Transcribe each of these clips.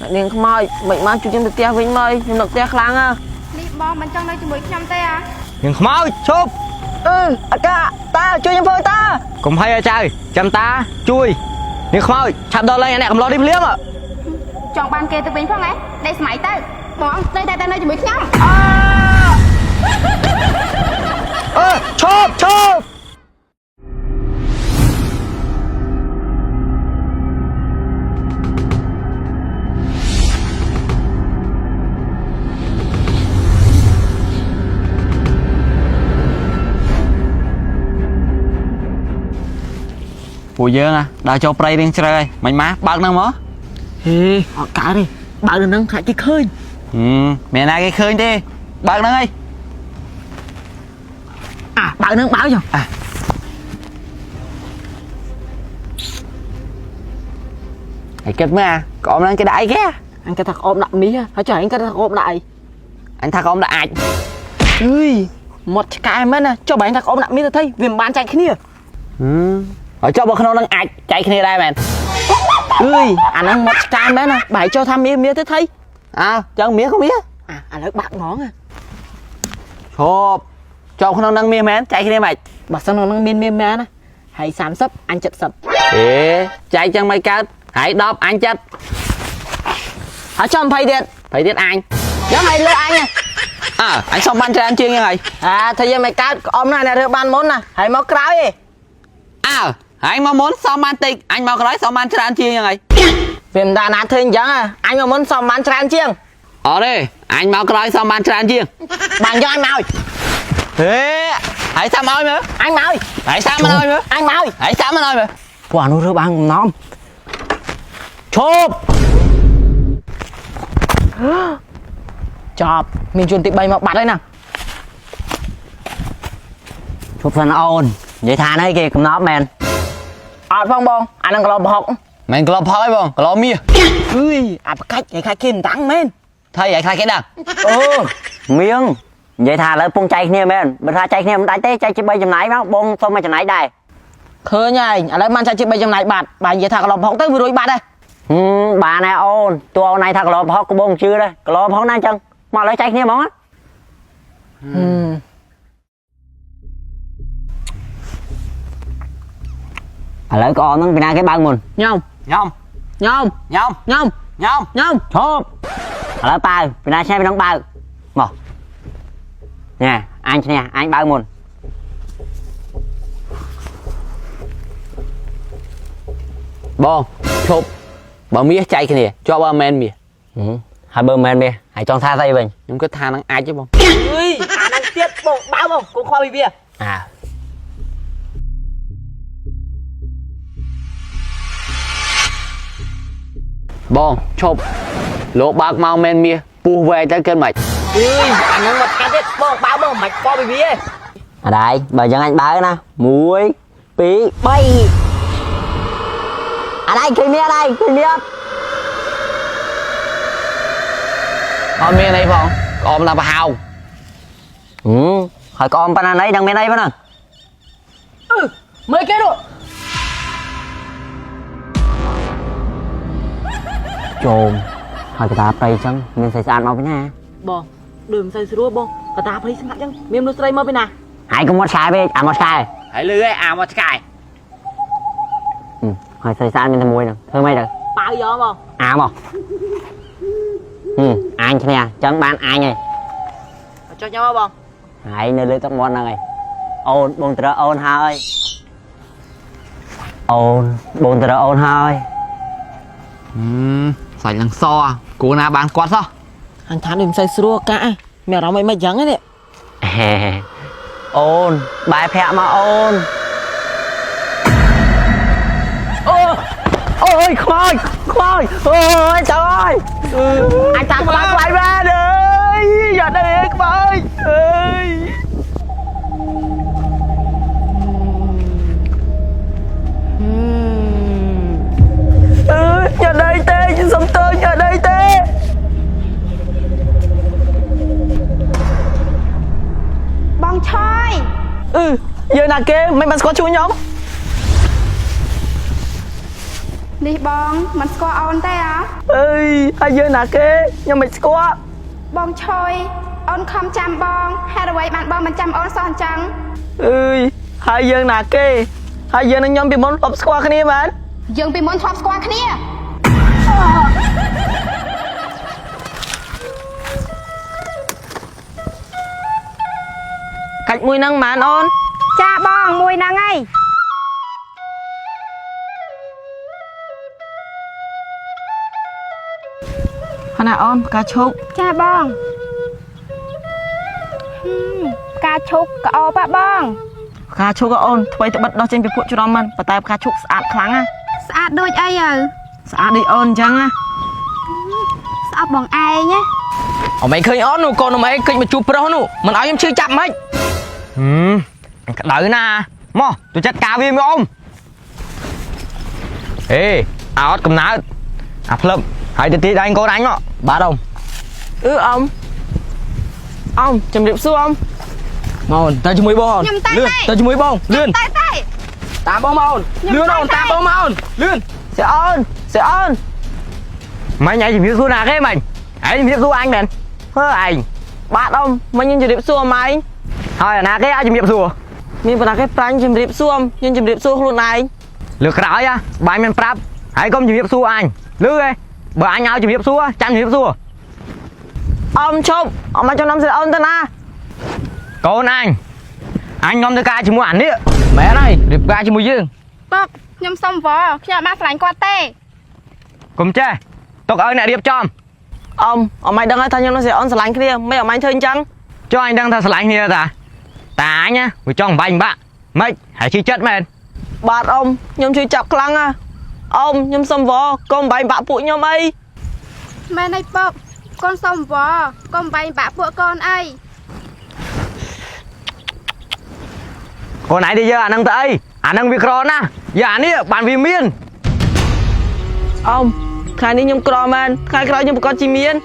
niềng không mời bệnh mang chú chân được tia vinh mời nhưng được tia kháng à đi bò mình trong đây chỉ mới nhầm tay à niềng không mời chụp ca ta chui nhầm phơi ta cùng hay à trai chăm ta chui niềng không mời chạm đo lên anh em lo đi liếng à chọn bàn kê từ bình phong ấy đây máy tay món đây tay nơi chỉ mới nhầm chụp chụp Ủa dương à, đã cho play đi chơi mày má bác năng mó ê họ cả đi bạn đừng nâng khai cái khơi mẹ này cái khơi đi bác năng ơi bạn nâng báo rồi Hãy kết mà, có ôm lên cái đại kia anh cái thằng ôm đại mí hả trời anh cái thằng ôm đại anh thằng ôm đại ơi một cái mất nè cho bạn thằng ôm đại mí tôi thấy viêm bán chạy cái này ở cho bọn nó đang ạch chạy cái này đây mẹ ơi anh ăn một cái mất nè bảy cho tham mía tôi thấy cho mía không mía anh lấy bạc ngón à chộp cho nó đang mía mẹ chạy cái này mày bà sao nó đang miên miên mẹ nè hãy sám sấp anh chật sập chạy chân mày cát hãy đọc anh chất hãy cho anh phải điện anh giống hay lỡ anh anh xong ban cho anh chuyên như này thời gian mày cát ôm này là ban món nè hãy máu cáo đi anh mà muốn xong ban tịch anh mau nói xong ban cho anh chuyên như này viêm đà nát thương chẳng anh mà muốn xong ban cho anh chiêng đi anh mau nói xong ban cho anh chuyên bàn cho anh mau hãy sao môi nữa anh mau hãy sao mà nói nữa anh mau hãy sao mà nói nữa quả nó rửa bằng nóm chụp chọp mình chuẩn bị bay mà bắt đây nè chụp phần ôn vậy thà này kìa cũng nó men phong bông anh đang có học mình có phơi bông có mía ui cách cái khai kim tăng men thay vậy khai cái đằng miếng vậy thà lại bông chạy nè men bên thà chạy nè mình đại tế chạy chỉ bay chầm nãy máu bông xong mà chầm nãy đây khơi nha anh lấy man chạy chỉ bay chầm nãy bạt bà vậy thà có học tới vừa rồi bạt đây bà này ôn tôi này thật là học của bông chưa đây có học này chân mà lấy chạy nè món á lấy con nó bên cái băng mình nhông nhông nhông nhông nhông nhông nhông chốt lấy bao bên này xe bên bao một nè anh bao mình bông chụp bà mía chạy cái này cho bà men mía hai bơm men bia hãy cho tha tay mình nhưng cái tha năng ai chứ bông ui anh đang tiết bông báo bông cũng khoa bia bông chụp lỗ bạc mau men mía pu về tới cơn mạch ui anh đang một cái tiết bông báo bông mạch khoa bia đây bà dân anh báo nè muối bí bay đây kia mía con mía này không con là bà hào hỏi con bà này đang bên đây nè mấy cái rồi chồn hỏi cái ta play chân mình sẽ ăn mau cái nè bông đừng say sữa bông cái ta play sang chân miếng nó say mơ bên nào hãy cùng một sai về một sai hãy lưới một cái hỏi sai sai mình thèm mùi nè thương mày được bao giờ bông mà anh nè chân ban anh này cho nhau bông hãy nơi lưới tóc mòn này ôn bồn tờ ôn hơi ôn bồn tờ ôn hơi phải lần so cô nào bán quát sao anh thán đừng say sữa cả mẹ nó mày trắng ấy đấy ôn bài phẹ mà ôn ôi khoai ôi trời ơi anh ta có quay ra đi giờ đây các bạn ơi giờ đây tê chứ sống tôi giờ đây tê bong choi giờ nào kia mấy bạn có chú nhóm នេះបងមិនស្គាល់អូនទេអ្ហ៎ អើយហើយយើងណាគេខ្ញុំមិនស្គាល់ បងឆយអូនខំចាំបងហេតុអ្វីបានបងមិនចាំអូនសោះអញ្ចឹង អើយហើយយើងណាគេហើយយើងនឹងខ្ញុំពីមុនធ្លាប់ស្គាល់គ្នាមែន យើងពីមុនធ្លាប់ស្គាល់គ្នា កាច់មួយហ្នឹងមែនអូន ចាបងមួយហ្នឹងហើយ ខណៈអូនផ្កាឈូក ចាបងផ្កាឈូកក្អោបបង ផ្កាឈូកអូនធ្វើទៅបិទដោះចេញពីពួកច្រំមិនប៉ុន្តែផ្កាឈូកស្អាតខ្លាំងណា ស្អាតដូចអីទៅ ស្អាតដូចអូនអញ្ចឹងណា ស្អប់បងឯងណា អមិនឃើញអូននោះកូននំអីឃើញមកជួបប្រុសនោះមិនឲ្យខ្ញុំឈឺចាប់មិនក្តៅណាមកទៅចាត់ការវាមើលអ៊ំហេអត់កំណើតអាផ្លឹបហើយទៅទីដៃកូនអញមកបាទអ៊ំអ៊ំជំរាបសួរអ៊ំមកទៅជាមួយបង ខ្ញុំតែ លឿនទៅជាមួយបងលឿន តែ តាមបងមកអូនលឿនអូនតាមបងមកអូនលឿនសេអូនមិនឯងជំរាបសួរណាគេមិនឯងជំរាបសួរអញមែនហឺឯងបាទអ៊ំមិនខ្ញុំជំរាបសួរម៉ែឯងហើយអាណាគេឲ្យជំរាបសួរមានបណ្ណាគេប្រាញ់ជំរាបសួរខ្ញុំជំរាបសួរខ្លួនឯងលើក្រោយបាយមិនប្រាប់ហើយកុំជំរាបសួរអញលឺឯងបើអញឲ្យជំរាបសួរចាំជំរាបសួរអ៊ំឈប់អ៊ំមកចំណាំសេអូនទៅណាកូនអញនាំទៅការជាមួយអានេះមែនហើយរៀបការជាមួយយើង បងខ្ញុំសុំវល់ខ្ញុំអត់បានស្រឡាញ់គាត់ទេ កុំចេះទុកឲ្យអ្នករៀបចំអ៊ំមិនដឹងថាខ្ញុំនឹងសេអូនស្រឡាញ់គ្នាមិនអ៊ំអញធ្វើអញ្ចឹងចុះអញដឹងថាស្រឡាញ់គ្នាតាអញវាចង់បាញ់បាក់មិនហើយជឿចិត្តមែនបាទអ៊ំខ្ញុំជឿចាប់ខ្លាំងណាអ៊ំខ្ញុំសុំវល់កុំបាញ់បាក់ពួកខ្ញុំអី មែនហើយពកកូនសុំវល់កុំបែងបាក់ពួកកូនអី កូនឯងទៅយកអានឹងទៅអីអានឹងវាក្រណាយកអានេះបានវាមានអ៊ំខែនេះខ្ញុំក្រមែនខែក្រោយខ្ញុំប្រកាសជាមាន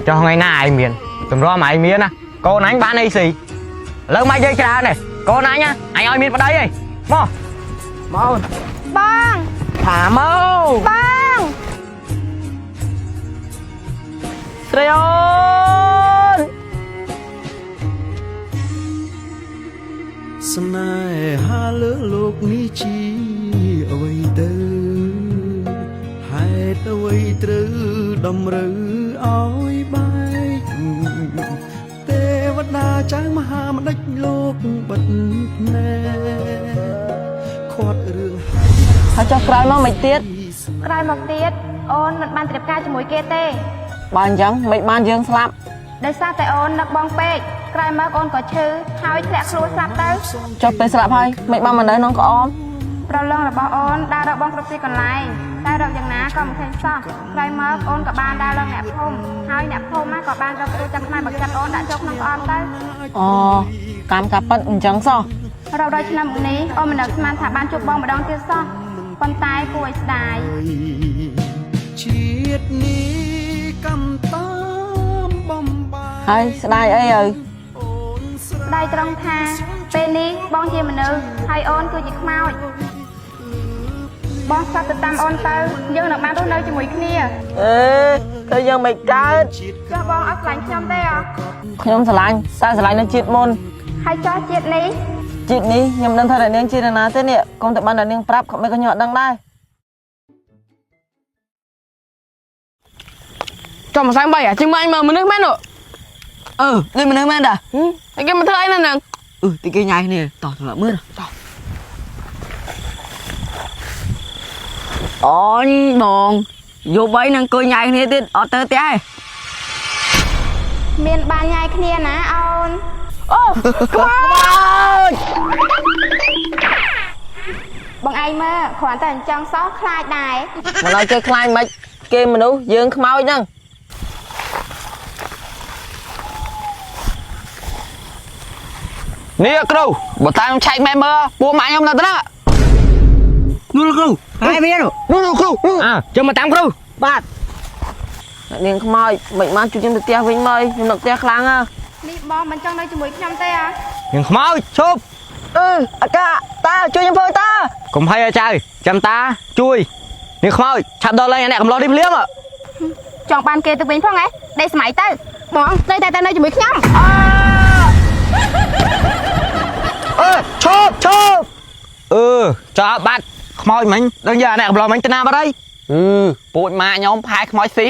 ចុះថ្ងៃណាឯងមានតម្រាំឯងមានណាកូនអញបានអីស៊ីឥឡូវមកយកច្រើននេះកូនអញអញឲ្យមានប្តីឯងមកអូន បង ថាមក បង ស្រីអូន ស្នេហាលើលោកនេះជាអ្វីទៅហេតុអ្វីត្រូវតម្រូវឲ្យបែកទេវតាចៅមហាម្ដេចលោកបិទភ្នែកខាត់រឿង ហើយចុះក្រោយមកមិនទៀត ក្រោយមកទៀតអូនមិនបានត្រៀមការជាមួយគេទេ បើអញ្ចឹងមិនបានយើងស្លាប់ ដោយសារតែអូននឹកបងពេកក្រោយមកអូនក៏ឈឺហើយធ្លាក់ខ្លួនស្លាប់ទៅ ចុះពេលស្លាប់ហើយមិនបានមកនៅក្នុងក្អម ប្រឡងរបស់អូនដើររកបងគ្រប់ទីកន្លែងតែរកយ៉ាងណាក៏មិនឃើញសោះក្រោយមកអូនក៏បានដើរឡើងអ្នកភូមិហើយអ្នកភូមិក៏បានរកគ្រូចាំផ្នែកបកាត់អូនដាក់ចូលក្នុងក្អមទៅ អូកម្មកាប៉ិតអញ្ចឹងសោះ រកដល់ឆ្នាំនេះអូនមិននឹកស្មានថាបានជួបបងម្ដងទៀតសោះប៉ុន្តែគួរឲ្យស្ដាយ ជាតិនេះកម្មតាមបំបាយ ហើយស្ដាយអីហើយ ស្ដាយត្រង់ថាពេលនេះបងជាមនុស្សហើយអូនគឺជាខ្មោចបងស្លាប់ទៅតាមអូនទៅយើងនឹងបានរស់នៅជាមួយគ្នា អេទៅយើងមិនកើត ចុះបងអត់ស្រឡាញ់ខ្ញុំទេអ្ហ៎ ខ្ញុំស្រឡាញ់តែស្រឡាញ់នៅជាតិមុន ហើយចុះជាតិនេះ ជាតិនេះខ្ញុំដឹងថាអ្នកនាងជាណាទេនេះកុំតែបានអ្នកនាងប្រាប់ក៏មិនក៏ខ្ញុំអត់ដឹងដែរចាំមកសាំងបាយជិះមកអញមើលមនុស្សមែនអឺដូចមនុស្សមែនតាតែគេមកធ្វើអីនៅនឹងទីគេញ៉ៃគ្នាតោះទៅមើលតោះអូនបងយកបីនឹងអង្គុយញ៉ៃគ្នាទៀតអត់ទៅផ្ទះទេ មានបានញ៉ៃគ្នាណាអូន អូក្បោច បងឯងមើលគ្រាន់តែអញ្ចឹងសោះខ្លាចដែរ មកដល់គេខ្លាចមិនគេមនុស្សយើងខ្មោចហ្នឹងនេះគ្រូបើតាមឆែកមែនមើលពួកម៉ាក់ខ្ញុំនៅទៅណានោះគ្រូហើយមាននោះគ្រូចាំមកតាមគ្រូបាទអ្នកនាងខ្មោចមិនបានជួយខ្ញុំទៅផ្ទះវិញមកខ្ញុំនៅផ្ទះខ្លាំងហ៎ នេះបងមិនចង់នៅជាមួយខ្ញុំទេអ្ហ៎ នាងខ្មោចឈប់អកា តាជួយខ្ញុំធ្វើតាកុំហើយចៅចាំតាជួយនេះខ្មោចឆាប់ដល់ឡើងអ្នកកំឡោះនេះភ្លាម ចង់បានគេទៅវិញផងហ៎ដេកសម័យទៅបងនៅតែនៅជាមួយខ្ញុំ ឈប់ចាប់បាត់ខ្មោចមិញដឹងយ៉ាអ្នកកំឡោះមិញទៅណាបាត់ហើយ ពូជម៉ាក់ខ្ញុំផែខ្មោចស៊ី